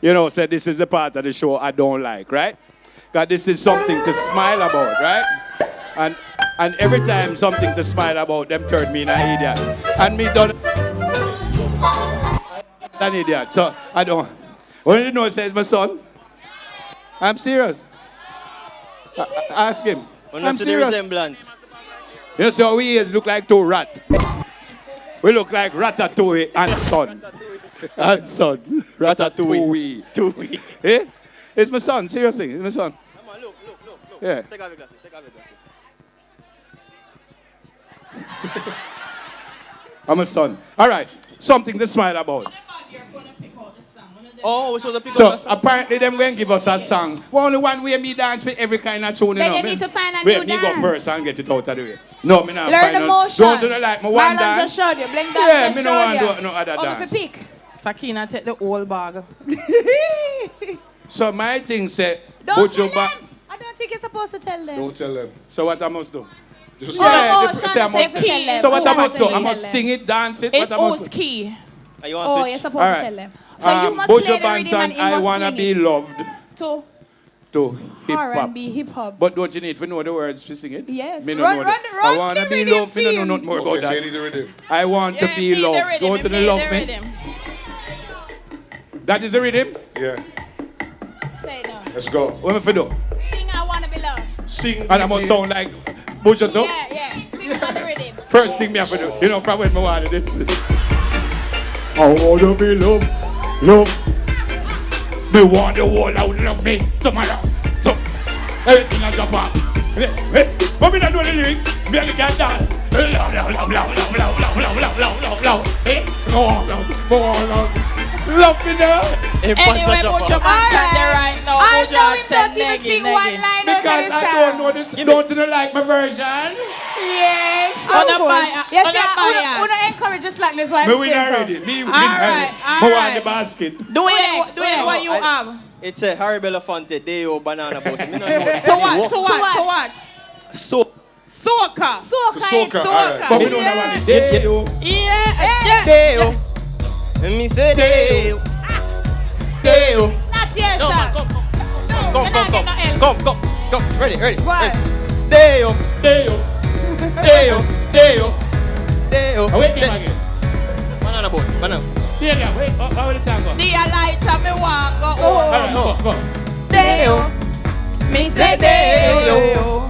You know, said this is the part of the show I don't like, right? Because this is something to smile about, right? And every time something to smile about, them turn me in an idiot. And me done an idiot. So I don't. When you know says my son, I'm serious. Ask him. I'm serious. Resemblance. You know, so we look like two rats. We look like Ratatouille and son. And son. Ratatouille. Ratatouille. Eh? It's my son, seriously. It's my son. Come on, look. Yeah. Take off your glasses. I'm a son. All right. Something to smile about. Oh, we're supposed to pick So up the song. apparently them going to give us a song. Well, only one way me dance for every kind of tune. Then you you know. need to find a Wait, new me dance. go first and get it out of the way. No, me not Learn find the no- motion. Don't do the like my one Marlon dance. just showed you. Blink Yeah, dance me just no showed want you. do no other Oh, dance. if you pick. Sakina take the old bag. So my thing said, Don't put tell your back. them. I don't think you're supposed to tell them. Don't tell them. So what I must do? Just Oh, Yeah, Sean say I must said to tell them. So what I Sean must said do? to I must tell sing it, dance it. It's What I must O's do? key. Are you want to Oh, switch? you're supposed All to right. tell them. So you must Bojo play the rhythm Banton, and you I must wanna sing be it. loved To to hip hop. R&B, hip hop. But don't you need to know the words to sing it? Yes. Me no Run know the- that. run I wanna the be rhythm loved. Me no know theme. nothing more about Okay, so you that. need the rhythm. I want to be loved. Don't you love me? That is the rhythm. Yeah. Say it now. Let's go. What am I do? Sing I Wanna Be Loved. Sing. And I must sound like Bojo too. Yeah. Sing it on the rhythm. First thing me have to do, you know, from when I wanted this. I wanna be loved, love. Me want the world out love me tomorrow. So everything I jump up. But me not do the lyrics, me only can dance. Love me now. Anyway, Mojo Banton there right now. I Mojo know him said don't even neggy, sing neggy. one line out of Because the I song. don't know this, don't you like my version? Yes. On of a course. bias, Yes, on a yeah. bias. Una encourage the slackness while Me it's win still already. so. Me win Alright, already. Me want alright. the basket. Do next? it what you I- have. It's a Harry Belafonte, Deo, Banana Boat. Me not know. To what? So, Soca. Soca, alright. But we don't know what it is. Yeah. Deo. And me say Deo. Deo. Not here, sir. Come. Ready. Go on. Deo. Deo. Wait, me again. Banana Boat. Banana. Yeah, wait. How will the song go? The lighter me want go All right, home. go. Deo. Me say Deo.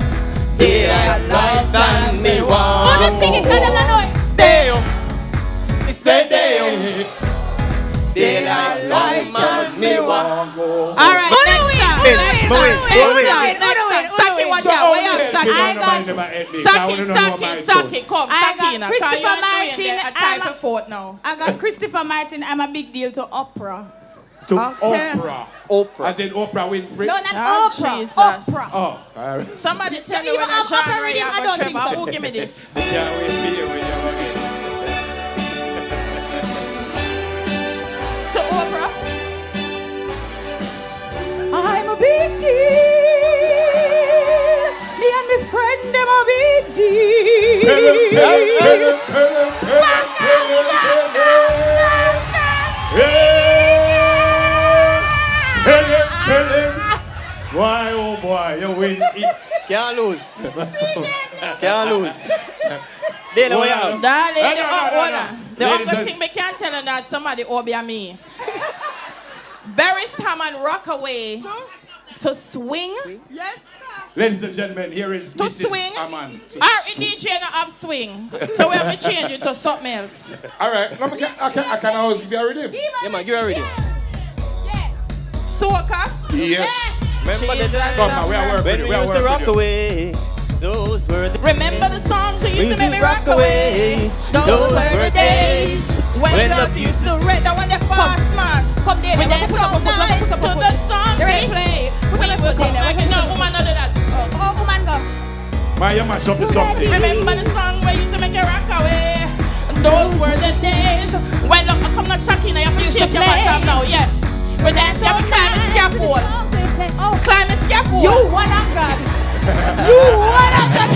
Daylight and me want. Oh, just sing it, tell them I know it. Deo. Me say Deo. Daylight and me want. All right, next song. Saki, what you have? What you have? Saki, come, I got Sakina. Christopher Martin, A time for fourth now. I got Christopher Martin. I'm a big deal to opera. To Okay. Oprah. As in Oprah Winfrey? No, not Oh, opera. Jesus. Opera. Oh, all right. Somebody tell me Even when a have genre opera you rhythm, I have, don't think Trevor. so. Who give me this? Yeah, wait for you. To Oprah. I'm a big deal. Me and my friend, them a big deal. Why, oh boy, you win. Can't lose. Can't lose. Dale, what you have? Darling, No, the no, no, owner. no. The Ladies only and- thing we can't tell you that somebody owe me. Barry Hammond Rockaway to swing. Yes, Ladies and gentlemen, here is To Mrs. swing. Hammond. Our DJ not have swing. So we have to change it to something else. All right. No, I can always give you a rhythm. Yeah, man, you already. yes. Soca. Yes. Remember the Jesus. time Come on, we are working. when we used to rock away? Those were the Remember the songs that We used to make me rock rock away. away. Those were the days when When love love used to red. That one the fast man. Come there, We let me dance put up all a foot, let me night put up to a the foot. songs You they ready? play. Put We up a will foot come there, back. let me No, put up. woman, not do that. Oh, woman, go. Man, you mash up the something. Remember the song where you used to make you rock away. Those were the days when look, come not Shakina, you have to shake your bottom now, yeah. We dance, you have to climb a scaffold. Oh, Climb a scaffold. you one of God. You one of God.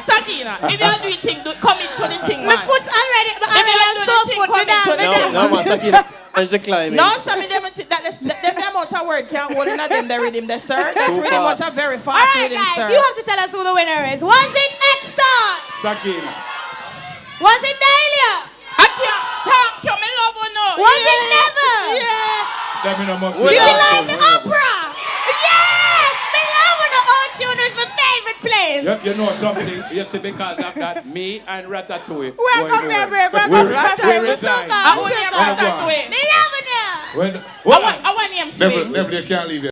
Sakina, if you do it thing, come into the thing, My man. foot already. If you do the thing, come into the thing. No, man, Sakina. That's the climb. No, some of them, a word can't hold in them the rhythm there, sir. That Too rhythm was fast. a very All fast right, rhythm, guys, sir. you have to tell us who the winner is. Was it X-Star? Sakina. Was it Dahlia? I can't thank you, me love you no. Was it Never? That mean I must Do you like the opera? Yes! Me love when the old tune is my favorite place. You know something? You see, because of that, me and Ratatouille. Welcome, everybody. We Welcome, resign. I want you to Me that way. loving you. When, I want name swing. Never, you can't leave it.